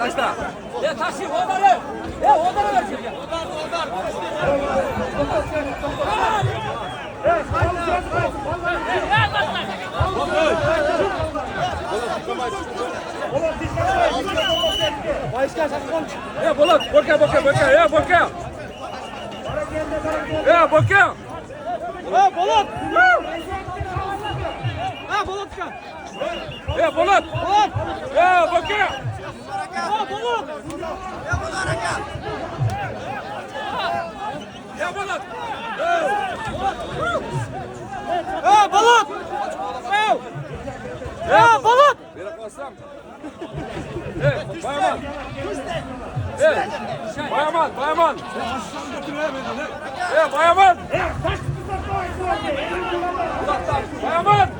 Başla. Ya taşı onları. Ya onları ver ya. Ya bola, boka. Ya boka. Ya boka. Ha Bolat. Ha Bolat kan. Ya Bolat. Ya boka. Ha Bolat. Ya Bolat. Ha Bolat. Ya Bolat. Bırakmazsam. Evet, Bayaman. Evet, Bayaman. Evet, Bayaman. Bayaman. Bolat.